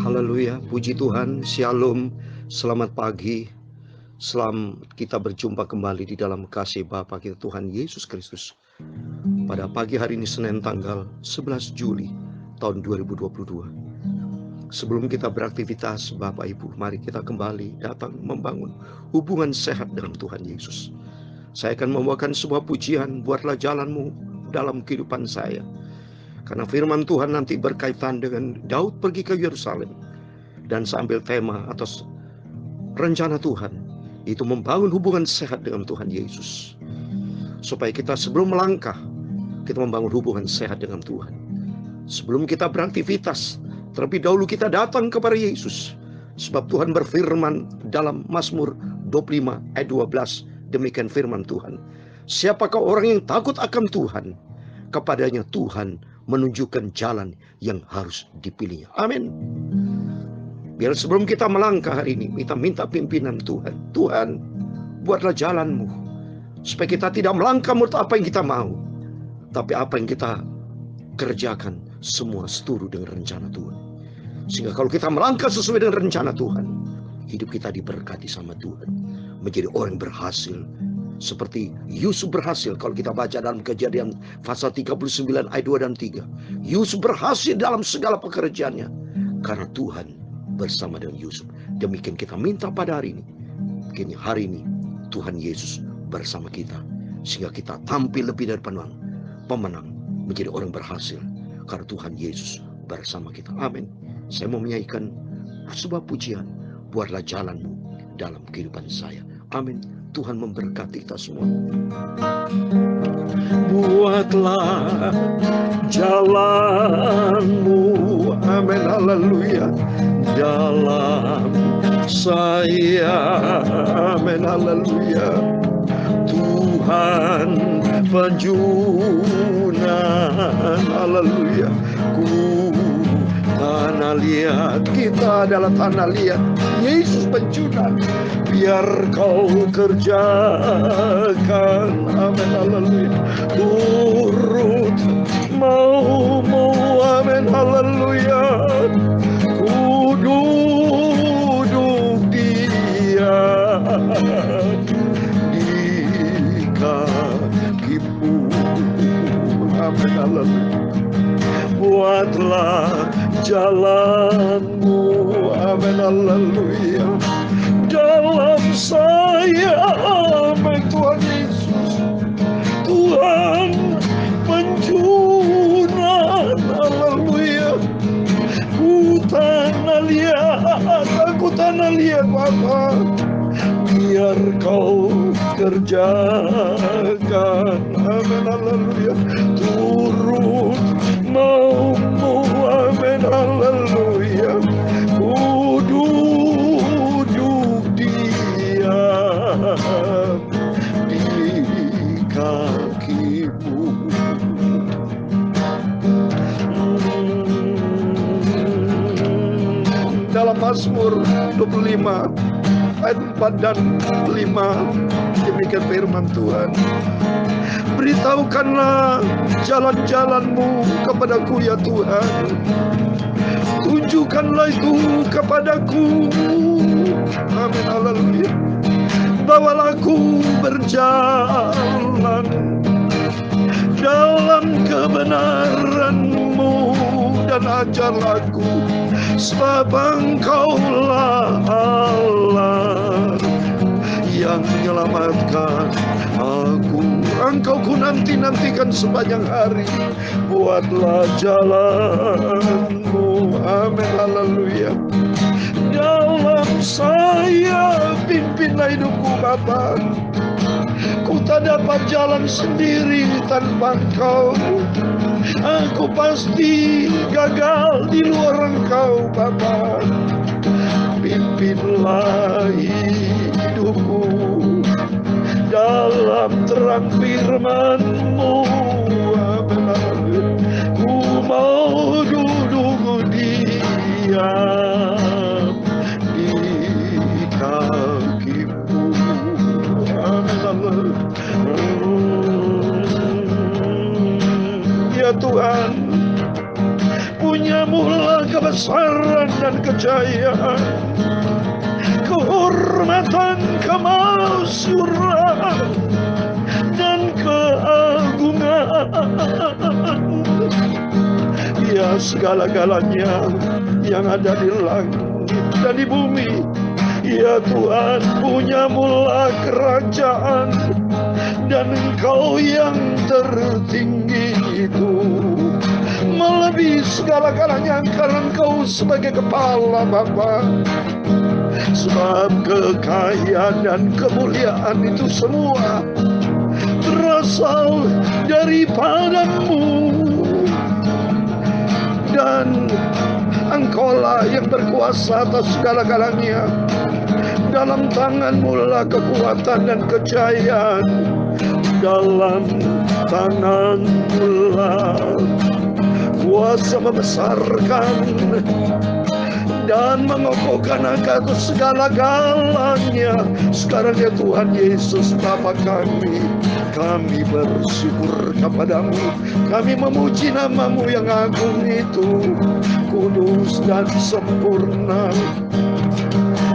Haleluya, puji Tuhan, Shalom, selamat pagi. Selamat kita berjumpa kembali di dalam kasih Bapa kita Tuhan Yesus Kristus. Pada pagi hari ini Senin tanggal 11 Juli tahun 2022. Sebelum kita beraktivitas, Bapak Ibu, mari kita kembali datang membangun hubungan sehat dengan Tuhan Yesus. Saya akan membawakan sebuah pujian, buatlah jalanmu dalam kehidupan saya. Karena firman Tuhan nanti berkaitan dengan Daud pergi ke Yerusalem. Dan sambil tema atau rencana Tuhan, itu membangun hubungan sehat dengan Tuhan Yesus. Supaya kita sebelum melangkah, kita membangun hubungan sehat dengan Tuhan. Sebelum kita beraktivitas, terlebih dahulu kita datang kepada Yesus. Sebab Tuhan berfirman dalam Mazmur 25 ayat 12, demikian firman Tuhan. Siapakah orang yang takut akan Tuhan? Kepadanya Tuhan menunjukkan jalan yang harus dipilihnya. Amin. Biar sebelum kita melangkah hari ini, kita minta pimpinan Tuhan. Tuhan, buatlah jalanmu. Supaya kita tidak melangkah menurut apa yang kita mau. Tapi apa yang kita kerjakan, semua seturut dengan rencana Tuhan. Sehingga kalau kita melangkah sesuai dengan rencana Tuhan, hidup kita diberkati sama Tuhan. Menjadi orang yang berhasil. Seperti Yusuf berhasil kalau kita baca dalam Kejadian pasal 39 ayat 2 dan 3. Yusuf berhasil dalam segala pekerjaannya karena Tuhan bersama dengan Yusuf. Demikian kita minta pada hari ini. Kini hari ini Tuhan Yesus bersama kita. Sehingga kita tampil lebih dari pemenang. Menjadi orang berhasil karena Tuhan Yesus bersama kita. Amin. Saya mau menyanyikan sebuah pujian. Buatlah jalanmu dalam kehidupan saya. Amin. Tuhan memberkati kita semua. Buatlah jalanmu, amin, haleluya, dalam saya, amin, haleluya. Tuhan penjunan, haleluya. Tanah liat, kita adalah tanah liat. Yesus penjunan, biar kau kerjakan, amin, haleluya. Turut mau, amin, haleluya. Ku duduk diam di kakimu, amin, haleluya. Buatlah jalanmu, amin, haleluya, dalam saya, amin, Tuhan Yesus. Tuhan penjunan, haleluya. Aku tanah liat, Bapa. Biar kau kerjakan, amin, haleluya. Turut mau, amin, haleluya. Ku duduk diam di kakimu. Dalam Mazmur 25 ayat 4 dan 5, demikian firman Tuhan. Beritahukanlah jalan-jalanmu kepadaku ya Tuhan. Tunjukkanlah itu kepadaku, amin, haleluya. Bawalah aku berjalan dalam kebenaran-Mu dan ajarlah aku, sebab Engkaulah Allah yang menyelamatkan aku. Engkau ku nantikan sepanjang hari. Buatlah jalanmu, amin, haleluya. Dalam saya pimpinlah hidupku Bapa. Ku tak dapat jalan sendiri tanpa Engkau. Aku pasti gagal di luar Engkau Bapa. Pimpinlah hidupku dalam terang firman-Mu, amin. Ku mau duduk diam di kakimu, amin. Ya Tuhan, punya-Mu lah kebesaran dan kejayaan, kehormatan, kemasyuran, dan keagungan. Ya, segala-galanya yang ada di langit dan di bumi, ya Tuhan, punya mula kerajaan, dan Engkau yang tertinggi itu melebihi segala-galanya, karena Engkau sebagai kepala Bapa. Sebab kekayaan dan kemuliaan itu semua berasal daripadamu, dan Engkaulah yang berkuasa atas segala-galanya. Dalam tangan-Mu lah kekuatan dan kejayaan, dalam tangan-Mu lah kuasa membesarkan dan mengokohkan akan segala-galanya. Sekarang ya Tuhan Yesus Bapa kami bersyukur kepadamu, kami memuji nama-Mu yang agung itu, kudus dan sempurna.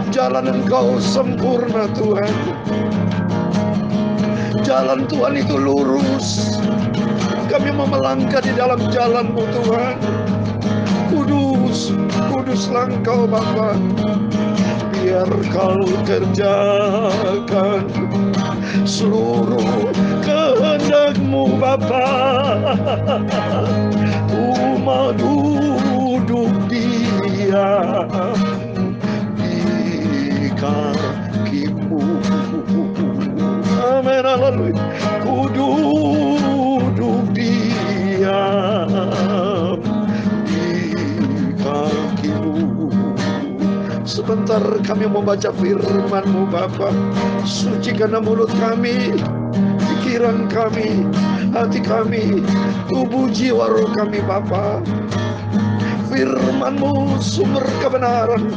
Jalan Engkau sempurna Tuhan, jalan Tuhan itu lurus. Kami mau melangkah di dalam jalan-Mu Tuhan. Kudus, kuduslah Engkau Bapa. Biar Kau kerjakan seluruh kehendak-Mu Bapa. Ku mau duduk diam di kaki-Mu. Amin, haleluya. Ku duduk diam di kaki-Mu. Sebentar kami membaca firman-Mu Bapa. Sucikanlah mulut kami, pikiran kami, hati kami, tubuh jiwa roh kami Bapa. Firman-Mu sumber kebenaran,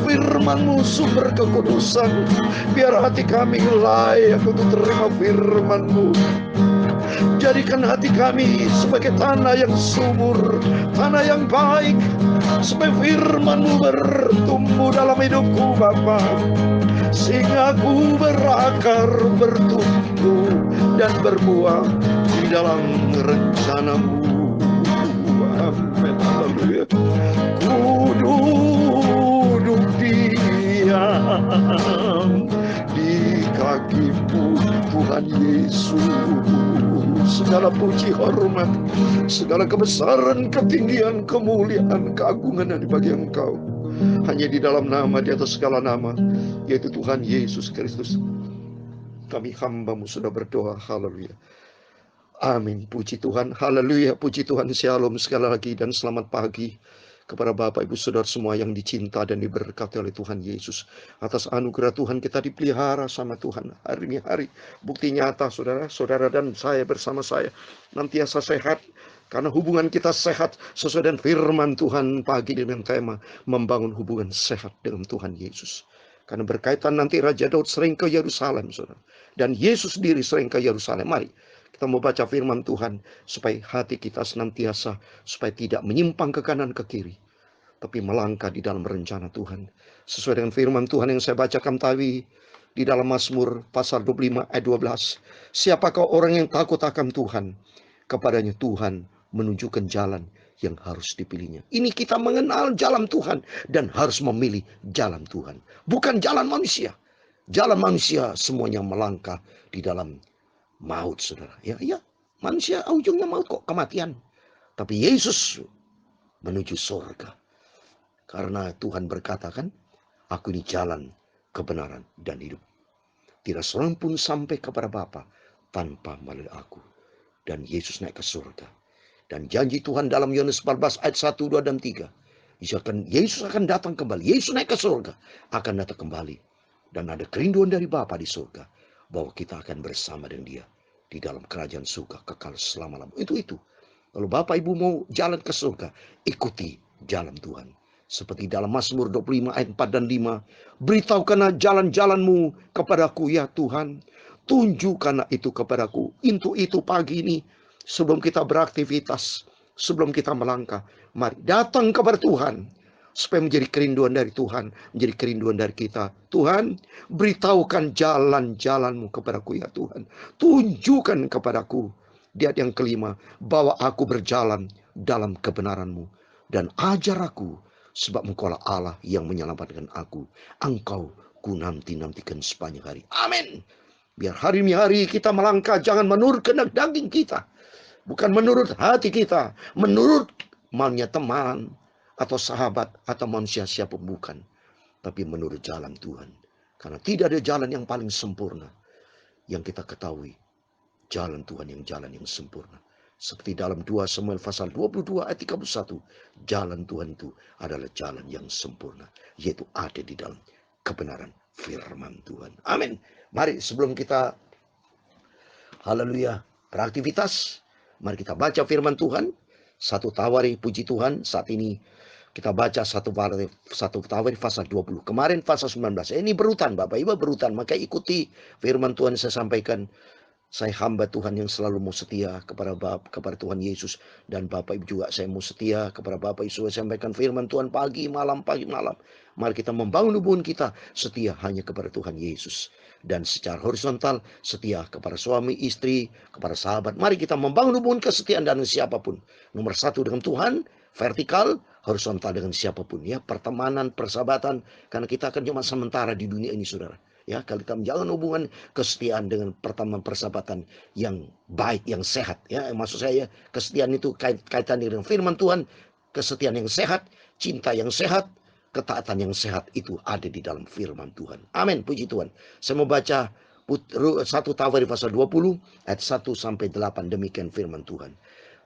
firman-Mu sumber kekudusan. Biar hati kami layak untuk terima firman-Mu. Jadikan hati kami sebagai tanah yang subur, tanah yang baik, supaya firman-Mu bertumbuh dalam hidupku Bapa, sehingga aku berakar, bertumbuh, dan berbuah di dalam rencana-Mu. Amin, haleluya. Ku duduk diam di kaki-Mu Tuhan Yesus. Segala puji, hormat, segala kebesaran, ketinggian, kemuliaan, keagungan dari bagi Engkau. Hanya di dalam nama, di atas segala nama, yaitu Tuhan Yesus Kristus, kami hamba-Mu sudah berdoa. Haleluya. Amin. Puji Tuhan. Haleluya. Puji Tuhan. Shalom sekali lagi dan selamat pagi kepada Bapak Ibu Saudara semua yang dicinta dan diberkati oleh Tuhan Yesus. Atas anugerah Tuhan kita dipelihara sama Tuhan. Hari ini hari bukti nyata saudara dan saya bersama saya nantiasa sehat, karena hubungan kita sehat sesuai dengan firman Tuhan pagi dengan tema membangun hubungan sehat dengan Tuhan Yesus. Karena berkaitan nanti Raja Daud sering ke Yerusalem saudara, dan Yesus sendiri sering ke Yerusalem. Mari kita mau baca firman Tuhan supaya hati kita senantiasa supaya tidak menyimpang ke kanan ke kiri, tapi melangkah di dalam rencana Tuhan. Sesuai dengan firman Tuhan yang saya bacakan tadi di dalam Mazmur pasal 25 ayat 12. Siapakah orang yang takut akan Tuhan? Kepadanya Tuhan menunjukkan jalan yang harus dipilihnya. Ini kita mengenal jalan Tuhan dan harus memilih jalan Tuhan, bukan jalan manusia. Jalan manusia semuanya melangkah di dalam maut saudara. Ya, manusia ujungnya maut kok, kematian. Tapi Yesus menuju surga. Karena Tuhan berkata kan, aku ini jalan, kebenaran, dan hidup. Tidak seorang pun sampai kepada Bapa tanpa melalui aku. Dan Yesus naik ke surga. Dan janji Tuhan dalam Yohanes 14 ayat 1, 2, dan 3. Yesus akan datang kembali. Yesus naik ke surga, akan datang kembali. Dan ada kerinduan dari Bapa di surga, bahwa kita akan bersama dengan Dia di dalam kerajaan surga kekal selama-lamanya. Itu. Kalau Bapak Ibu mau jalan ke surga, ikuti jalan Tuhan. Seperti dalam Mazmur 25 ayat 4 dan 5. Beritahukanlah jalan-jalan-Mu kepadaku ya Tuhan. Tunjukkanlah itu kepadaku. Itu pagi ini sebelum kita beraktivitas. sebelum kita melangkah, mari datang kepada Tuhan. Supaya menjadi kerinduan dari Tuhan, menjadi kerinduan dari kita. Tuhan, beritahukan jalan-jalan-Mu kepadaku ya Tuhan. Tunjukkan kepadaku. Di ayat yang kelima, bahwa aku berjalan dalam kebenaran-Mu. Dan ajar aku, sebab Engkaulah Allah yang menyelamatkan aku. Engkau ku nanti-nantikan sepanjang hari. Amin. Biar hari-hari kita melangkah, jangan menurut kehendak daging kita. Bukan menurut hati kita, menurut maunya teman, atau sahabat, atau manusia siapapun bukan. Tapi menurut jalan Tuhan. Karena tidak ada jalan yang paling sempurna. Yang kita ketahui, jalan Tuhan yang jalan yang sempurna. Seperti dalam 2 Samuel pasal 22 ayat 31. Jalan Tuhan itu adalah jalan yang sempurna. Yaitu ada di dalam kebenaran firman Tuhan. Amin. Mari sebelum kita haleluya beraktivitas, mari kita baca firman Tuhan. Satu Tawari, puji Tuhan, saat ini kita baca satu Tawari pasal 20. Kemarin pasal 19. Ini berurutan Bapak Ibu, berurutan. Maka ikuti firman Tuhan saya sampaikan. Saya hamba Tuhan yang selalu mau setia kepada Tuhan Yesus. Dan Bapak Ibu juga saya mau setia kepada Bapak Yesus. Saya sampaikan firman Tuhan pagi malam. Mari kita membangun hubungan kita setia hanya kepada Tuhan Yesus. Dan secara horizontal setia kepada suami, istri, kepada sahabat. Mari kita membangun hubungan kesetiaan dengan siapapun. Nomor 1 dengan Tuhan, vertikal, horizontal dengan siapapun. Ya, pertemanan, persahabatan. Karena kita akan cuma sementara di dunia ini saudara. Ya, kalau kita menjalin hubungan kesetiaan dengan pertemanan persahabatan yang baik, yang sehat. Ya, maksud saya kesetiaan itu kaitan dengan firman Tuhan, kesetiaan yang sehat, cinta yang sehat, ketaatan yang sehat itu ada di dalam firman Tuhan. Amin, puji Tuhan. Saya mau baca 1 Tawari pasal 20 ayat 1 sampai 8, demikian firman Tuhan.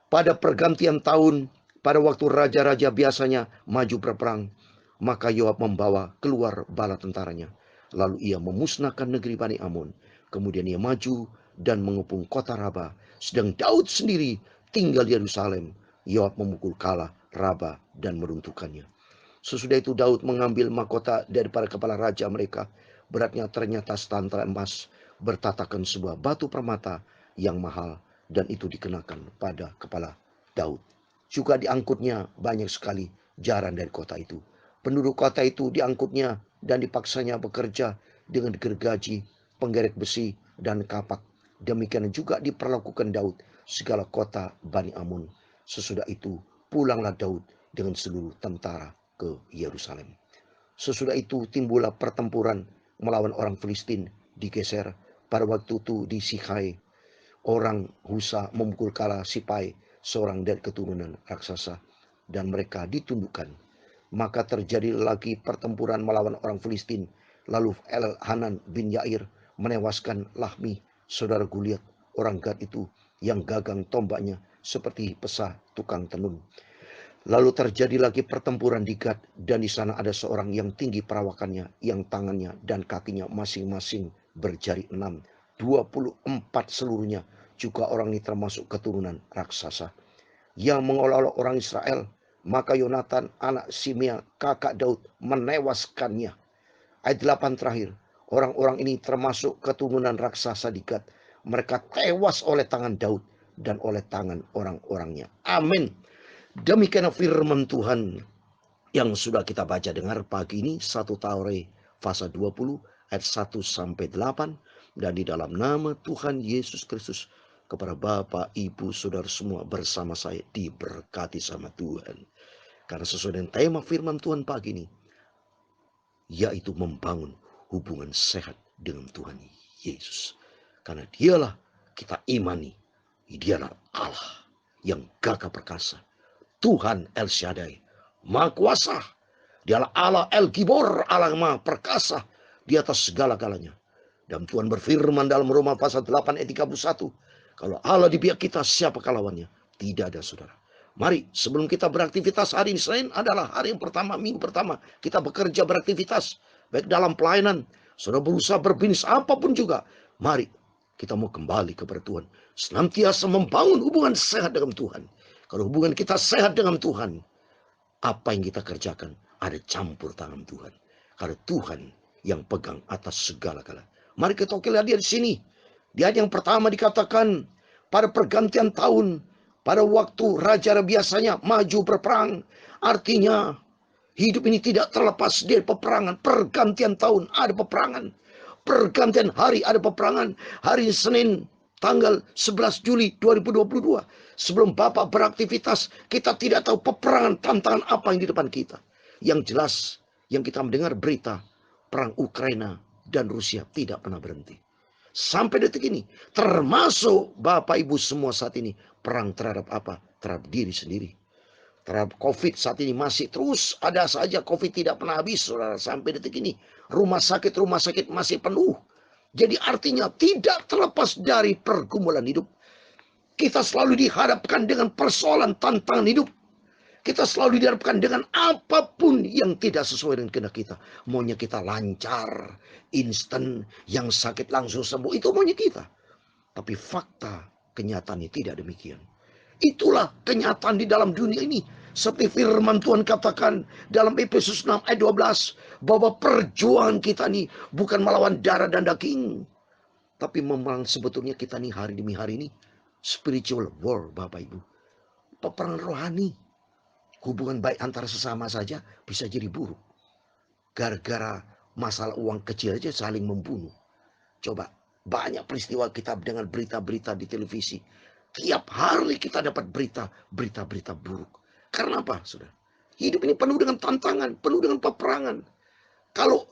Pada pergantian tahun, pada waktu raja-raja biasanya maju berperang, maka Yoab membawa keluar bala tentaranya. Lalu ia memusnahkan negeri Bani Amun. Kemudian ia maju dan mengepung kota Raba. Sedang Daud sendiri tinggal di Yerusalem. Yoab memukul kalah Raba dan meruntuhkannya. Sesudah itu Daud mengambil mahkota dari para kepala raja mereka. Beratnya ternyata setantera emas, bertatakan sebuah batu permata yang mahal. Dan itu dikenakan pada kepala Daud. Juga diangkutnya banyak sekali jaran dari kota itu. Penduduk kota itu diangkutnya dan dipaksanya bekerja dengan gergaji, penggerek besi, dan kapak. Demikian juga diperlakukan Daud segala kota Bani Amun. Sesudah itu pulanglah Daud dengan seluruh tentara ke Yerusalem. Sesudah itu timbullah pertempuran melawan orang Filistin digeser. Pada waktu itu di Sikhai, orang Husa memukul kalah Sipai, seorang dari keturunan raksasa, dan mereka ditundukkan. Maka terjadi lagi pertempuran melawan orang Filistin. Lalu Elhanan bin Yair menewaskan Lahmi, saudara Goliat, orang Gad itu, yang gagang tombaknya seperti pesah tukang tenun. Lalu terjadi lagi pertempuran di Gad, dan di sana ada seorang yang tinggi perawakannya, yang tangannya dan kakinya masing-masing berjari 6, 24 seluruhnya. Juga orang ini termasuk keturunan raksasa, yang mengolah-olah orang Israel. Maka Yonatan anak Simea kakak Daud menewaskannya. Ayat 8 terakhir. Orang-orang ini termasuk keturunan raksasa di Gad. Mereka tewas oleh tangan Daud dan oleh tangan orang-orangnya. Amin. Demikian firman Tuhan yang sudah kita baca dengar pagi ini. 1 Tawari pasal 20 ayat 1 sampai 8. Dan di dalam nama Tuhan Yesus Kristus, kepada Bapak, Ibu, Saudara semua bersama saya diberkati sama Tuhan. Karena sesuai dengan tema firman Tuhan pagi ini, yaitu membangun hubungan sehat dengan Tuhan Yesus. Karena dialah kita imani, dialah Allah yang gagah perkasa, Tuhan El Shaddai, Maha Kuasa. Dialah Allah El Gibor, Allah Maha Perkasa di atas segala-galanya. Dan Tuhan berfirman dalam Roma pasal 8 ayat 31, kalau Allah di pihak kita, siapa lawannya? Tidak ada saudara. Mari sebelum kita beraktivitas hari ini, selain adalah hari yang pertama, minggu pertama, kita bekerja beraktivitas, baik dalam pelayanan, saudara berusaha berbisnis apapun juga. Mari kita mau kembali kepada Tuhan, senantiasa membangun hubungan sehat dengan Tuhan. Kalau hubungan kita sehat dengan Tuhan, apa yang kita kerjakan ada campur tangan Tuhan. Karena Tuhan yang pegang atas segala-galanya. Mari kita lihat dia di sini. Di ayat yang pertama dikatakan pada pergantian tahun, Pada waktu raja biasanya maju berperang, artinya hidup ini tidak terlepas dari peperangan. Pergantian tahun ada peperangan. Pergantian hari ada peperangan. Hari Senin tanggal 11 Juli 2022. Sebelum Bapak beraktivitas, kita tidak tahu peperangan tantangan apa yang di depan kita. Yang jelas, yang kita mendengar berita, perang Ukraina dan Rusia tidak pernah berhenti. Sampai detik ini, termasuk Bapak Ibu semua saat ini, perang terhadap apa? Terhadap diri sendiri. Terhadap COVID saat ini masih terus ada saja. COVID tidak pernah habis, saudara. Sampai detik ini, rumah sakit masih penuh. Jadi artinya tidak terlepas dari pergumulan hidup. Kita selalu dihadapkan dengan persoalan tantangan hidup. Kita selalu dihadapkan dengan apapun yang tidak sesuai dengan kehendak kita. Maunya kita lancar, instan, yang sakit langsung sembuh. Itu maunya kita. Tapi fakta kenyataannya tidak demikian. Itulah kenyataan di dalam dunia ini. Seperti firman Tuhan katakan dalam Efesus 6 ayat 12. Bahwa perjuangan kita nih bukan melawan darah dan daging. Tapi memang sebetulnya kita nih hari demi hari ini. Spiritual war, Bapak Ibu. Peperangan rohani. Hubungan baik antara sesama saja bisa jadi buruk. Gara-gara masalah uang kecil aja saling membunuh. Coba, banyak peristiwa kita dengan berita-berita di televisi. Tiap hari kita dapat berita-berita buruk. Karena apa, saudara? Hidup ini penuh dengan tantangan, penuh dengan peperangan. Kalau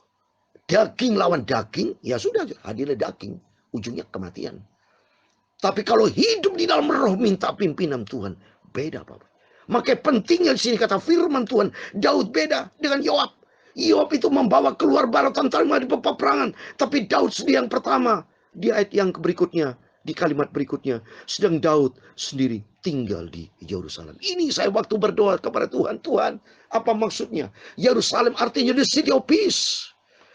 daging lawan daging, ya sudah, hadirnya daging. Ujungnya kematian. Tapi kalau hidup di dalam roh minta pimpinan Tuhan, beda, Bapak. Makanya pentingnya di sini kata firman Tuhan, Daud beda dengan Yoab. Yoab itu membawa keluar bara tentara di peperangan, tapi Daud sendiri yang pertama. Di ayat yang berikutnya, di kalimat berikutnya, sedang Daud sendiri tinggal di Yerusalem. Ini saya waktu berdoa kepada Tuhan, Tuhan, apa maksudnya? Yerusalem artinya the city of peace.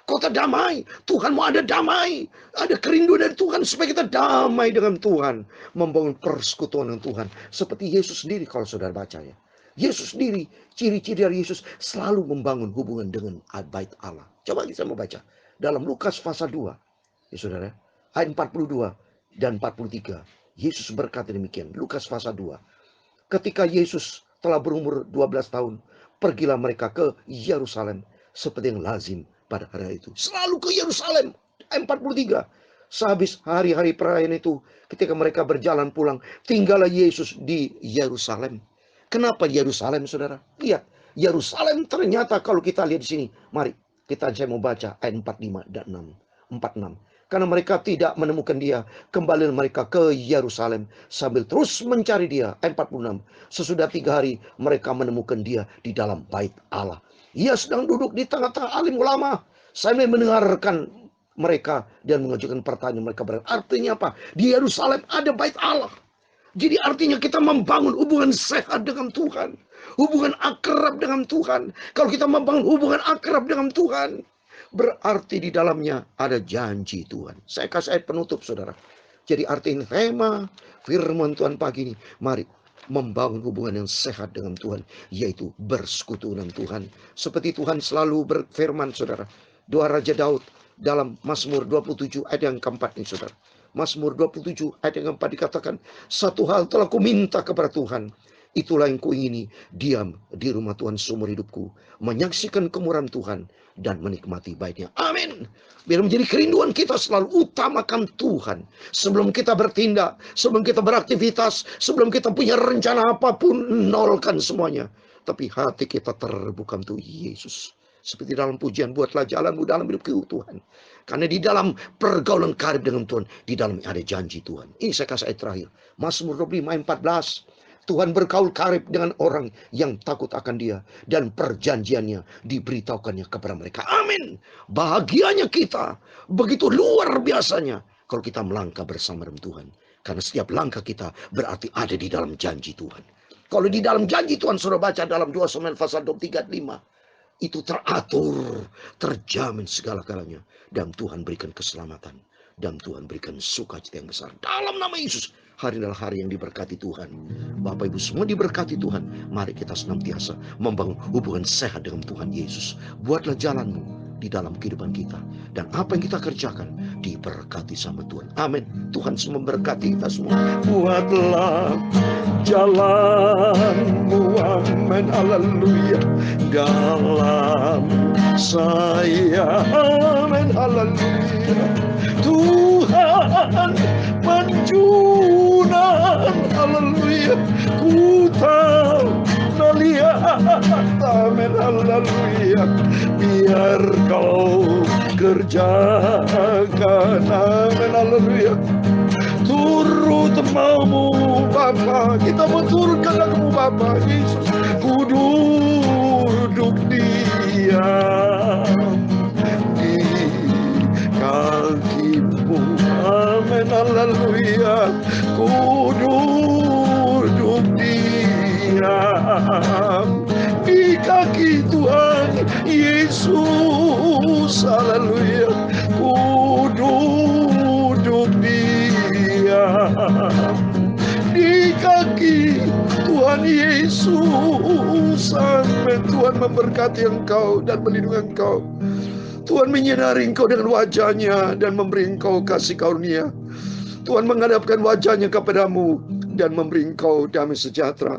Kota damai. Tuhan mau ada damai. Ada kerinduan dari Tuhan supaya kita damai dengan Tuhan. Membangun persekutuan dengan Tuhan. Seperti Yesus sendiri kalau saudara baca ya. Yesus sendiri, ciri-ciri dari Yesus selalu membangun hubungan dengan bait Allah. Coba kita mau baca. Dalam Lukas pasal 2. Ya saudara. Ayat 42 dan 43. Yesus berkata demikian. Lukas pasal 2. Ketika Yesus telah berumur 12 tahun. Pergilah mereka ke Yerusalem. Seperti yang lazim pada hari itu. Selalu ke Yerusalem. Ayat 43. Sehabis hari-hari perayaan itu. Ketika mereka berjalan pulang. Tinggallah Yesus di Yerusalem. Kenapa Yerusalem, saudara? Lihat. Yerusalem ternyata kalau kita lihat di sini. Mari. Saya mau baca ayat 45 dan 46. Karena mereka tidak menemukan dia. Kembali mereka ke Yerusalem. Sambil terus mencari dia. Ayat 46. Sesudah 3 hari. Mereka menemukan dia di dalam bait Allah. Ia sedang duduk di tengah-tengah alim ulama. Saya mendengarkan mereka dan mengajukan pertanyaan mereka. Artinya apa? Di Yerusalem ada bait Allah. Jadi artinya kita membangun hubungan sehat dengan Tuhan. Hubungan akrab dengan Tuhan. Kalau kita membangun hubungan akrab dengan Tuhan, berarti di dalamnya ada janji Tuhan. Saya kasih ayat penutup, saudara. Jadi artinya tema firman Tuhan pagi ini. Mari membangun hubungan yang sehat dengan Tuhan, yaitu bersekutu dengan Tuhan. Seperti Tuhan selalu berfirman, saudara. Doa Raja Daud dalam Mazmur 27 ayat yang keempat ini, saudara. Mazmur 27 ayat yang keempat dikatakan, satu hal telah ku minta kepada Tuhan, itulah yang kuingini, diam di rumah Tuhan seumur hidupku, menyaksikan kemurahan Tuhan dan menikmati baitnya. Amin. Biar menjadi kerinduan kita selalu utamakan Tuhan. Sebelum kita bertindak, sebelum kita beraktivitas, sebelum kita punya rencana apapun, nolkan semuanya. Tapi hati kita terbuka untuk Yesus. Seperti dalam pujian, buatlah jalanmu dalam hidupku Tuhan. Karena di dalam pergaulan karib dengan Tuhan, di dalam ada janji Tuhan. Ini saya kasih ayat terakhir. Mazmur 25 ayat 14. Tuhan bergaul karib dengan orang yang takut akan dia. Dan perjanjiannya diberitahukannya kepada mereka. Amin. Bahagianya kita. Begitu luar biasanya. Kalau kita melangkah bersama dengan Tuhan. Karena setiap langkah kita berarti ada di dalam janji Tuhan. Kalau di dalam janji Tuhan, sudah baca dalam 2 Samuel pasal 23 ayat 5. Itu teratur, terjamin segala-galanya. Dan Tuhan berikan keselamatan. Dan Tuhan berikan sukacita yang besar. Dalam nama Yesus. Hari adalah hari yang diberkati Tuhan. Bapak Ibu semua diberkati Tuhan. Mari kita senantiasa membangun hubungan sehat dengan Tuhan Yesus. Buatlah jalanmu. di dalam kehidupan kita. Dan apa yang kita kerjakan diberkati sama Tuhan. Amin. Tuhan memberkati kita semua. Buatlah jalanmu, amin, haleluya, dalam saya, amin, haleluya. Tuhan manjunan, haleluya, ku tahu melihat, amin, haleluya, biar kau kerjakan, amin, haleluya, turut maumu Bapa. Kita mau turutkan lagumu Bapa Yesus. Ku duduk diam di kakimu, amin, haleluya. Ku duduk diam di kaki Tuhan Yesus, haleluya. Ku duduk diam di kaki Tuhan Yesus. Amin. Tuhan memberkati engkau dan melindungi engkau. Tuhan menyinari engkau dengan wajahnya dan memberi engkau kasih karunia. Tuhan menghadapkan wajahnya kepadamu dan memberi engkau damai sejahtera.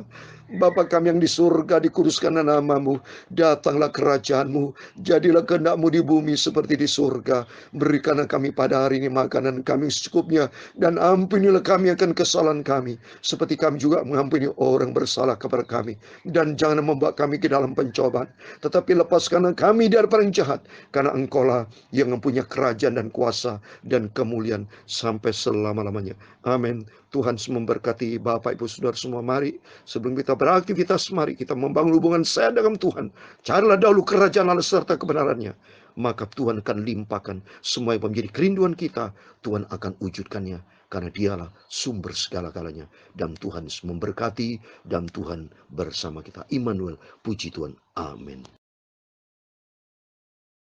Bapa kami yang di surga, dikuduskanlah namamu, datanglah kerajaanmu, jadilah kehendakmu di bumi seperti di surga. Berikanlah kami pada hari ini makanan kami secukupnya, dan ampunilah kami akan kesalahan kami, seperti kami juga mengampuni orang bersalah kepada kami. Dan jangan membawa kami ke dalam pencobaan, tetapi lepaskanlah kami dari yang jahat, karena engkaulah yang mempunyai kerajaan dan kuasa dan kemuliaan sampai selama-lamanya. Amin. Tuhan memberkati Bapak Ibu Saudara semua. Mari sebelum kita beraktivitas, mari kita membangun hubungan saya dengan Tuhan. Carilah dahulu kerajaan Allah serta kebenarannya, maka Tuhan akan limpahkan semua yang menjadi kerinduan kita. Tuhan akan wujudkannya, karena dialah sumber segala-galanya. Dan Tuhan memberkati, dan Tuhan bersama kita. Immanuel, puji Tuhan. Amin.